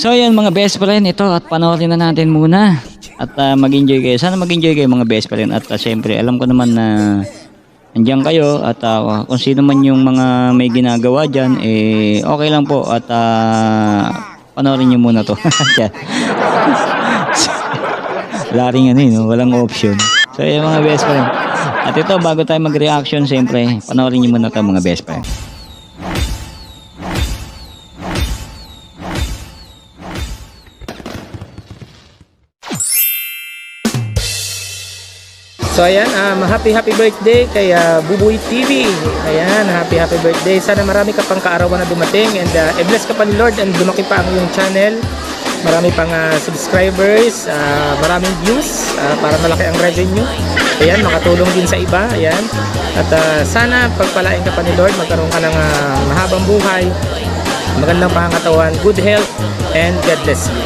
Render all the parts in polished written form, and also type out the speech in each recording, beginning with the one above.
So yun mga best friend, ito at panoorin na natin muna at mag-enjoy kayo. Sana mag-enjoy kayo mga best friend at syempre alam ko naman na andiyan kayo at kung sino man yung mga may ginagawa dyan, okay lang po at panoorin nyo muna to. Wala rin no? Walang option. So yun mga best friend. At ito bago tayo mag-reaction, siyempre panoorin nyo muna to mga best friend. So ayan, happy birthday kay Buboy TV. Ayan, happy birthday. Sana marami ka pang kaarawan na dumating and bless ka pa ni Lord and lumaki pa ang iyong channel. Marami pang subscribers, maraming views para malaki ang revenue. Ayan, makatulong din sa iba. Ayan. At sana pagpalain ka pa ni Lord, magkaroon ka ng mahabang buhay, magandang pangangatawan, good health, and God bless you.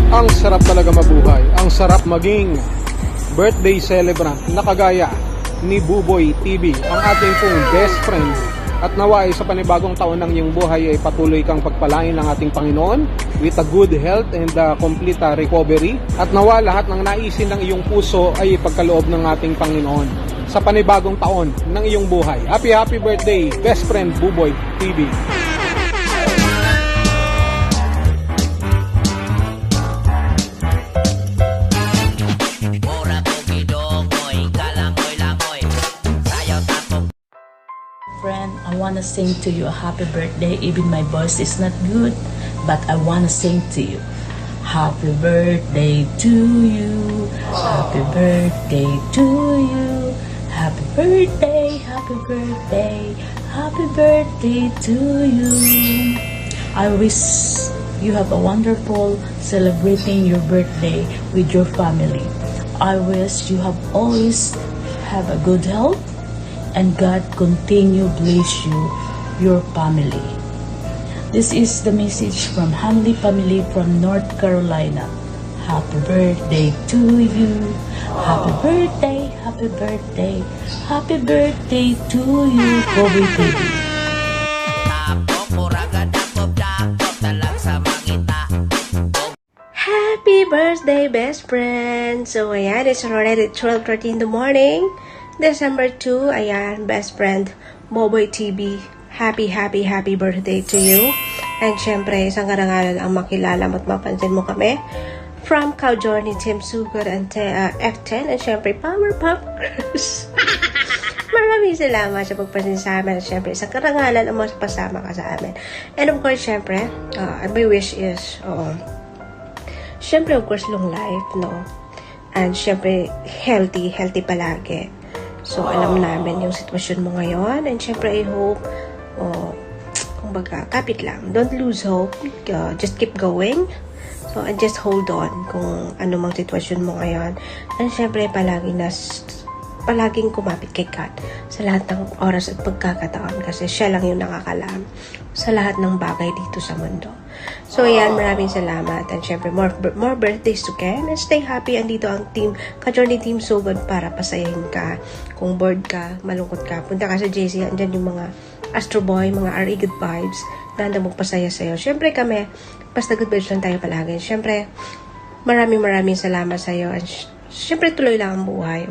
Ang sarap talaga mabuhay. Ang sarap maging birthday celebrant na kagaya ni Buboy TV, ang ating pong best friend. At nawa ay sa panibagong taon ng iyong buhay ay patuloy kang pagpalain ng ating Panginoon with a good health and complete recovery. At nawa lahat ng naisin ng iyong puso ay ipagkaloob ng ating Panginoon sa panibagong taon ng iyong buhay. Happy birthday, best friend Buboy TV. Friend, I wanna sing to you a happy birthday. Even my voice is not good, but I wanna sing to you. Happy birthday to you. Happy birthday to you. Happy birthday, happy birthday, happy birthday to you. I wish you have a wonderful celebrating your birthday with your family. I wish you have always have a good health and God continue bless you, your family. This is the message from Hanley family from North Carolina. Happy birthday to you. Happy birthday, happy birthday, happy birthday to you, Kobe TV. Happy birthday, best friend! So, ayan, it's already 12:30 in the morning. December 2, ayan, best friend, Buboy TV. Happy birthday to you. And syempre, isang karangalan ang makilala mo at mapansin mo kami. From Cow Journey, Team Sugod, and F10, and syempre, Powerpuff Girls. Maraming salamat sa pagpansin sa amin. At syempre, isang karangalan ang pasama ka sa amin. And of course, syempre, my wish is, syempre, of course, long life, no? And syempre, healthy palagi. So, alam namin yung sitwasyon mo ngayon. And syempre, I hope, kumbaga, kapit lang. Don't lose hope. Just keep going. So, and just hold on kung ano mang sitwasyon mo ngayon. And syempre, palaging kumapit kay God sa lahat ng oras at pagkakataon. Kasi siya lang yung nakakalam sa lahat ng bagay dito sa mundo. So, ayan, maraming salamat. And syempre, more birthdays to come. And stay happy. Andito ang team, Ka-Journey Team Sugod para pasayahin ka. Kung bored ka, malungkot ka, punta ka sa JC. Andyan yung mga Astro Boy, mga RE Good Vibes na handa magpasaya sa'yo. Syempre kami, basta good vibes lang tayo palagi. Syempre, maraming salamat sa'yo. And syempre, tuloy lang ang buhay.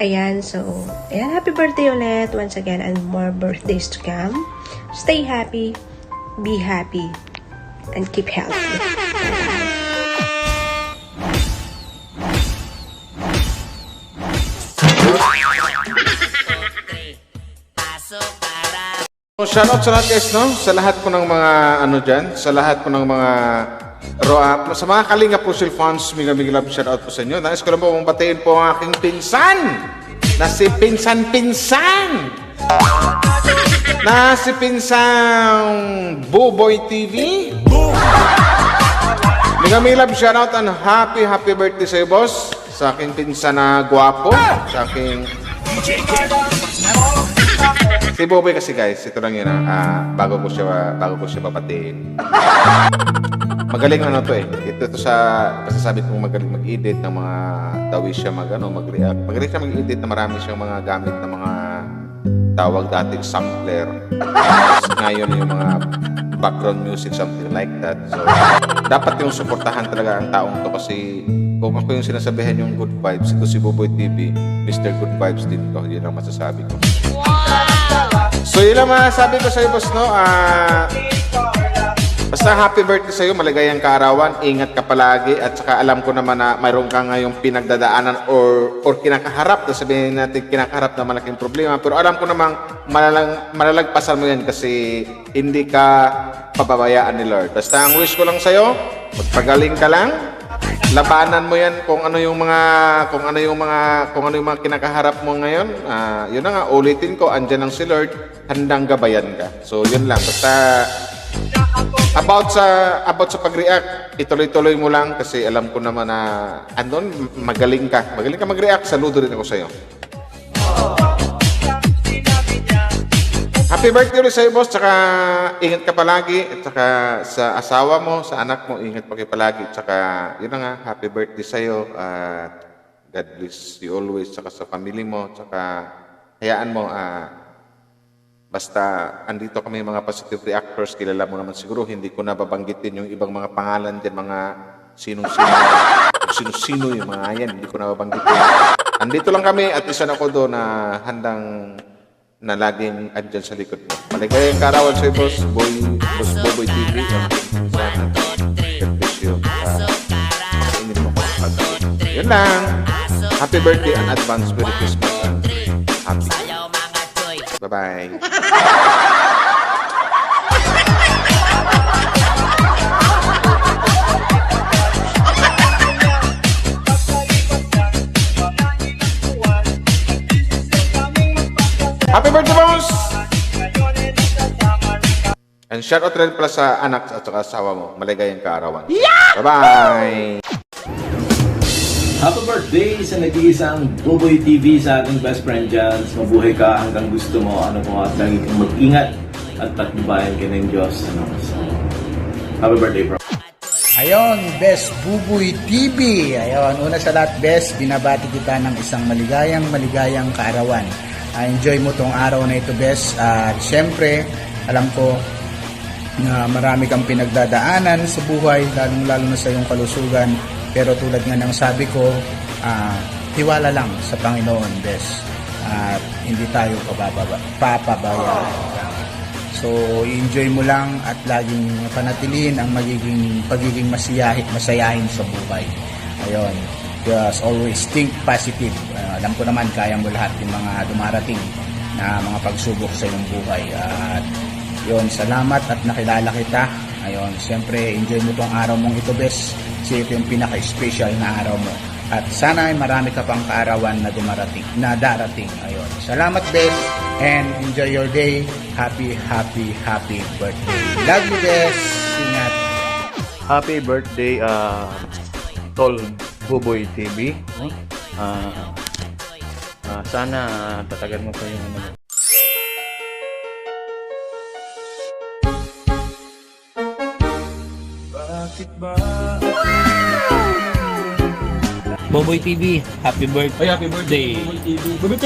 Ayan, so, ayan, happy birthday ulit once again and more birthdays to come. Stay happy, be happy, and keep healthy. Shoutout sa lahat guys, no? Sa lahat po ng mga ano dyan, sa lahat po ng mga sa mga Kalinga Puzzle fans, mega love shoutout po sa inyo. Nais ko lang po batiin po ang aking pinsan na si Pinsan na si Pinsang Buboy TV. Mega love shoutout and happy birthday sa iyo, boss. Sa aking pinsan na gwapo, sa aking si Buboy kasi guys, ito lang yun bago ko siya papatiin. magaling ano to eh. Ito sa masasabi kong magaling mag-edit ng mga dawi siya mag-react. Magaling siya mag-edit na marami siyang mga gamit na mga tawag dating sampler. Ngayon yung mga background music, something like that. So, dapat yung suportahan talaga ang taong to kasi kung ako yung sinasabihan yung good vibes, ito si Buboy TV, Mr. Good Vibes din to. Yun ang masasabi ko. So, yun ang masasabi ko sa'yo, boss, no? Basta happy birthday sa'yo, maligayang kaarawan, ingat ka palagi at saka alam ko naman na mayroon ka ngayong pinagdadaanan or kinakaharap, sabihin natin kinakaharap na malaking problema, pero alam ko namang malalagpasan mo yan kasi hindi ka pababayaan ni Lord. Basta ang wish ko lang sa'yo, magpagaling ka lang, labanan mo yan kung ano yung mga kinakaharap mo ngayon. Yun na nga, ulitin ko, andyan lang si Lord, handang gabayan ka. So yun lang, basta about sa pag-react, ituloy-tuloy mo lang kasi alam ko naman na andun, magaling ka mag-react. Saludo rin ako sa'yo. Happy birthday ulit sa'yo, boss. Tsaka ingat ka palagi. At saka sa asawa mo, sa anak mo, ingat pa kayo palagi. Tsaka yun na nga, happy birthday sa'yo. God bless you always. Tsaka sa family mo. Tsaka hayaan mo, basta andito kami mga positive reactors, kilala mo naman siguro, hindi ko nababanggitin yung ibang mga pangalan dyan, mga sino-sino yung mga yan, hindi ko nababanggitin. Andito lang kami at isa na ko doon na handang na laging andyan sa likod mo. Maligayang kaarawan sa'yo, boss Buboy TV. Sana, God bless you. Hindi mo yun lang. Happy birthday and advance Merry Christmas. Happy. Bye-bye. Happy birthday, boss! And shout out rin pala sa anak at saka asawa mo. Maligayang kaarawan. Yeah! Bye-bye! Happy birthday sa nag-iisang Buboy TV sa ating best friend dyan. Mabuhay ka hanggang gusto mo. At lagi kang mag-ingat at patnubayan ka ng Diyos. So, happy birthday, bro. Ayon, Best Buboy TV. Ayon, una sa lahat, Best, binabati kita ng isang maligayang kaarawan. Enjoy mo tong araw na ito, Best. At syempre, alam ko na marami kang pinagdadaanan sa buhay, lalong-lalo na sa iyong kalusugan. Pero tulad nga ng sabi ko, tiwala lang sa Panginoon, Bes. At hindi tayo papabayaan. So, enjoy mo lang at laging panatilihin ang pagiging masayahin sa buhay. Ayun. Just always think positive. Alam ko naman, kaya mo lahat yung mga dumarating na mga pagsubok sa iyong buhay. At yun, salamat at nakilala kita. Ayun, siyempre, enjoy mo tong araw mong ito, Bes. Kasi ito yung pinaka-special na araw mo. At sana ay marami ka pang kaarawan na darating. Ayun. Salamat, Bes. And enjoy your day. Happy birthday. Love you, Bes. Ingat. Happy birthday, Tol Buboy TV. Sana tatagan mo pa yung Buboy TV, happy birthday. Happy birthday. Buboy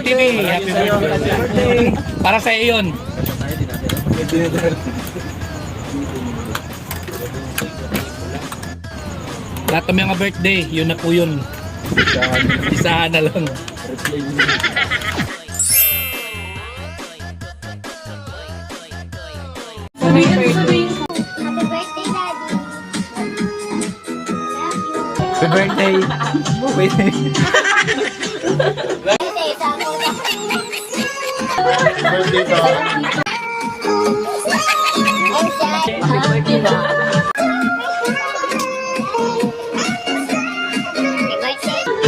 TV, happy birthday. Para sa iyo yun. Lahat kami mga birthday, yun na po yun. Isahan na lang. Happy birthday.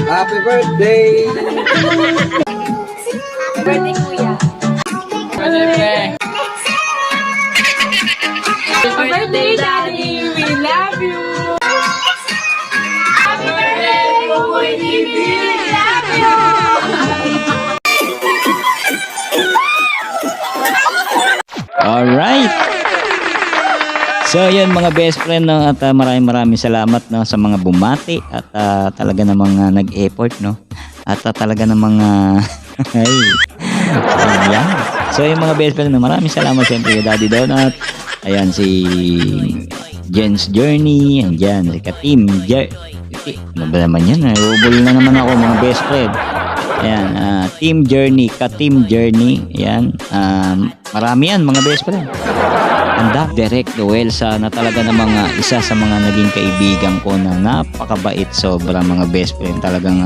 Happy birthday! Birthday, kuya. Happy birthday, Daddy! We love you! Happy birthday, Buboy TV! We love you! Alright. So yun mga best friend, no, at maraming salamat, no, sa mga bumati at talaga namang nag-effort, no, at talaga namang ay, ayan. So yung mga best friend, no, maraming salamat siyempre kay Daddy Donut, ayan si Jen's Journey, andyan si Katim ano ba naman yan, ubol na naman ako mga best friend. Ayan, Team Journey, Ka-Team Journey. Ayan, marami yan mga best friend. Anda, Derek Noel, na talaga namang isa sa mga naging kaibigan ko na napakabait, sobra mga best friend. Talagang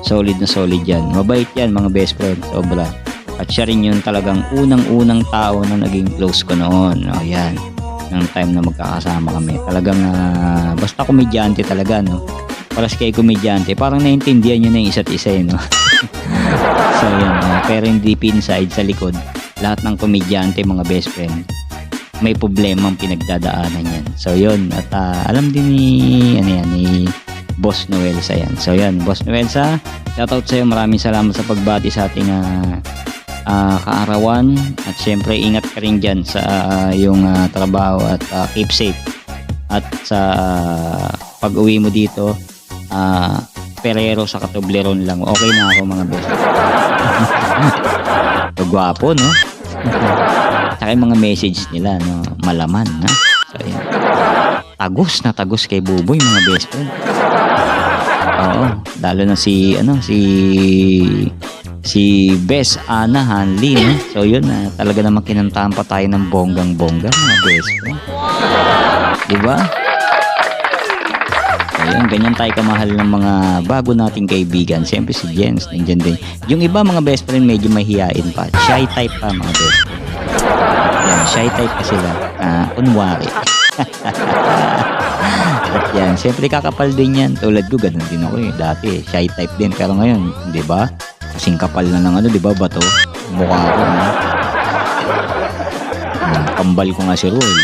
solid na solid yan. Mabait yan mga best friend, sobra. At siya rin yun talagang unang-unang tao na naging close ko noon. O yan, ng time na magkakasama kami. Talagang basta komedyante talaga, no? Paras kay komedyante, parang naintindihan nyo na yung isa't isa, no? So yan, pero hindi inside sa likod, lahat ng komedyante mga best friend may problemang pinagdadaanan yan. So yun, at alam din ni ni Boss Noelsa yan. So yan, Boss Noelsa, shoutout sa'yo, maraming salamat sa pagbati sa ating kaarawan, at syempre ingat ka rin dyan sa yung trabaho, at keep safe, at sa pag-uwi mo dito, Perero sa Katubleron lang, okay na ako mga best. Gwapo, no? Saka yung mga message nila, no, malaman, na. So yan, tagos kay Buboy mga best friend. Oo, lalo na si Bes Ana Hanley, no? So yun, talaga naman kinantahan pa tayo ng bonggang-bongga mga best friend. Diba? Ayun, ganyan tayo kamahal ng mga bago nating kaibigan. Siyempre si Jens, nandiyan din. Yung iba mga best friend medyo mahihain pa. Shy type pa mga best friend. Yan, shy type pa sila. Kunwari. At yan, siyempre kakapal din yan. Tulad ko, ganun din ako eh. Dati, shy type din. Pero ngayon, di ba? Kasing kapal na ng di ba, bato? Mukha ko, no? Kambal ko nga si Roy.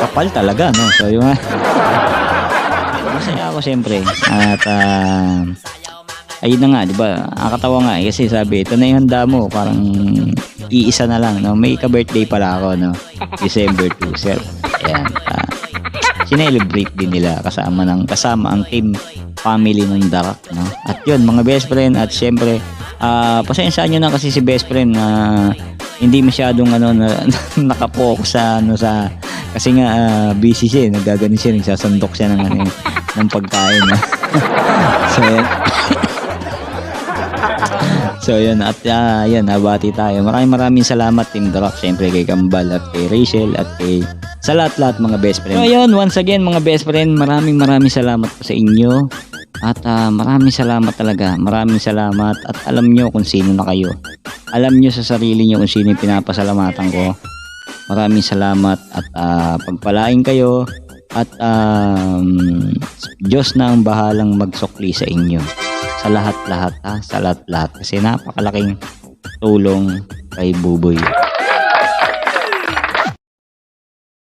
Kapal talaga, no? So yung masaya ako siyempre. At ayun na nga, di ba? Nakakatawa nga kasi sabi, ito na yung handa mo, parang iisa na lang, no? May ka-birthday pala ako, no? December 2. So, ayan, sinelebrate din nila kasama ang team family ng Darak, no? At yun, mga best friend, at syempre pasensyahan nyo na kasi si best friend hindi masyadong nakapokus sa kasi nga busy siya, nagaganon siya, nagsasandok siya ng pagkain. So yan. So yun, at yan, nabati tayo. Maraming salamat Team Darak, syempre kay Kambal at kay Rachel at kay sa lahat mga best friend. So yun, once again mga best friend, maraming salamat po sa inyo. At maraming salamat talaga. Maraming salamat, at alam nyo kung sino na kayo. Alam nyo sa sarili nyo kung sino yung pinapasalamatan ko. Maraming salamat, at pagpalain kayo, at Diyos na ang bahalang magsukli sa inyo. Sa lahat-lahat, sa lahat-lahat. Kasi napakalaking tulong kay Buboy.